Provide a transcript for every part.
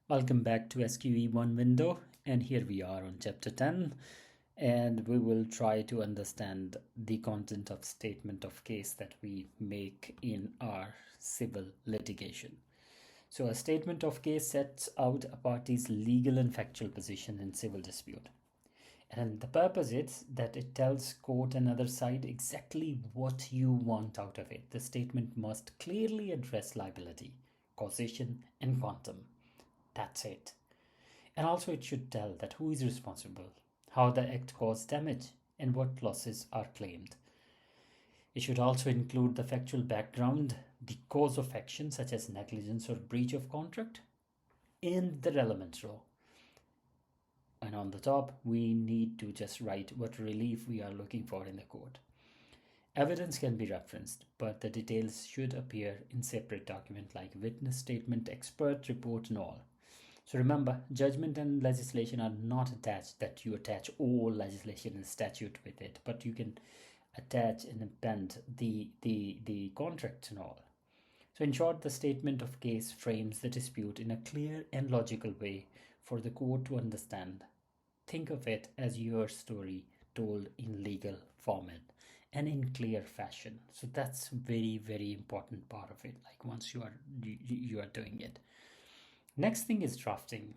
Welcome back to SQE1 window, and here we are on chapter 10, and we will try to understand the content of statement of case that we make in our civil litigation. So a statement of case sets out a party's legal and factual position in civil dispute. And the purpose is that it tells court and other side exactly what you want out of it. The statement must clearly address liability, causation, and quantum. That's it. And also it should tell that who is responsible, how the act caused damage, and what losses are claimed. It should also include the factual background, the cause of action such as negligence or breach of contract, and the relevant law. And on the top, we need to just write what relief we are looking for in the court. Evidence can be referenced, but the details should appear in separate document like witness statement, expert report, and all. So remember, judgment and legislation are not attached that you attach all legislation and statute with it, but you can attach and append the contract and all. So in short, the statement of case frames the dispute in a clear and logical way for the court to understand. Think of it as your story told in legal format and in clear fashion. So that's very, very important part of it. Like once you are doing it. Next thing is drafting.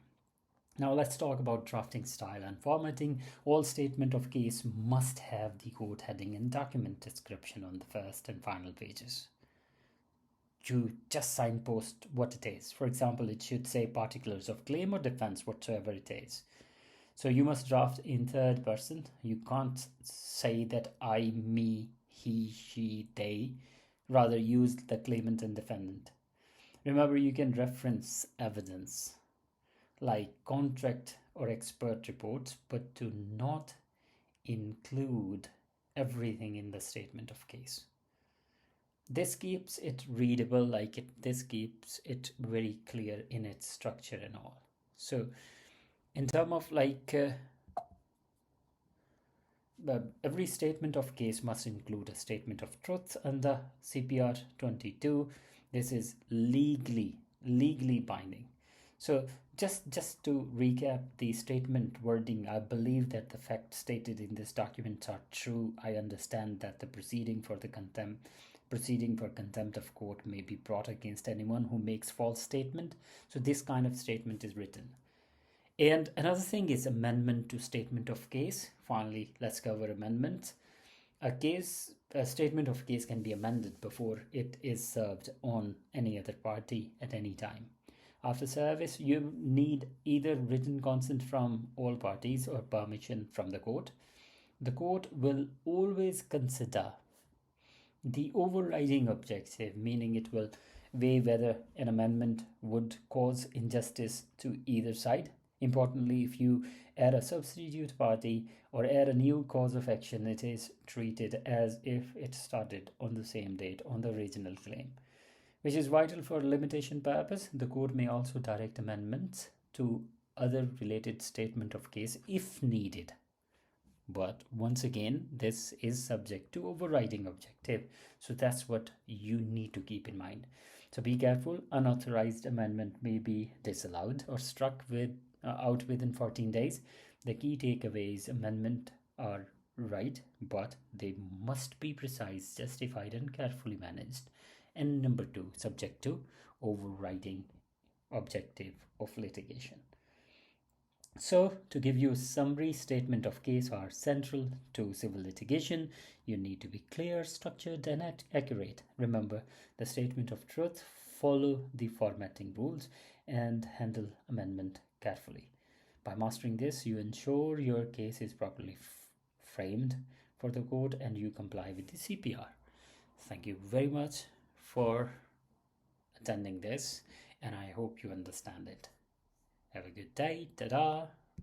Now let's talk about drafting style and formatting. All statement of case must have the court heading and document description on the first and final pages. You just signpost what it is. For example, it should say particulars of claim or defense, whatsoever it is. So you must draft in third person. You can't say that I, me, he, she, they. Rather use the claimant and defendant. Remember, you can reference evidence like contract or expert reports, but do not include everything in the statement of case. This keeps it readable, this keeps it very clear in its structure and all. So in terms of every statement of case must include a statement of truth under CPR 22. This is legally binding. So just to recap the statement wording, I believe that the facts stated in this document are true. I understand that the proceeding for contempt of court may be brought against anyone who makes false statement. So this kind of statement is written. And another thing is amendment to statement of case. Finally, let's cover amendments. A statement of case can be amended before it is served on any other party at any time. After service, you need either written consent from all parties or permission from the court. The court will always consider the overriding objective, meaning it will weigh whether an amendment would cause injustice to either side. Importantly, if you add a substitute party or add a new cause of action, it is treated as if it started on the same date on the original claim, which is vital for limitation purpose. The court may also direct amendments to other related statement of case if needed. But once again, this is subject to overriding objective. So that's what you need to keep in mind. So be careful. Unauthorized amendment may be disallowed or struck out within 14 days. The key takeaways: amendment are right, but they must be precise, justified, and carefully managed. And number 2, subject to overriding objective of litigation. So to give you a summary, statement of case are central to civil litigation. You need to be clear, structured, and accurate. Remember the statement of truth, follow the formatting rules, and handle amendment carefully. By mastering this, you ensure your case is properly framed for the court and you comply with the CPR. Thank you very much for attending this, and I hope you understand it. Have a good day. Ta-da!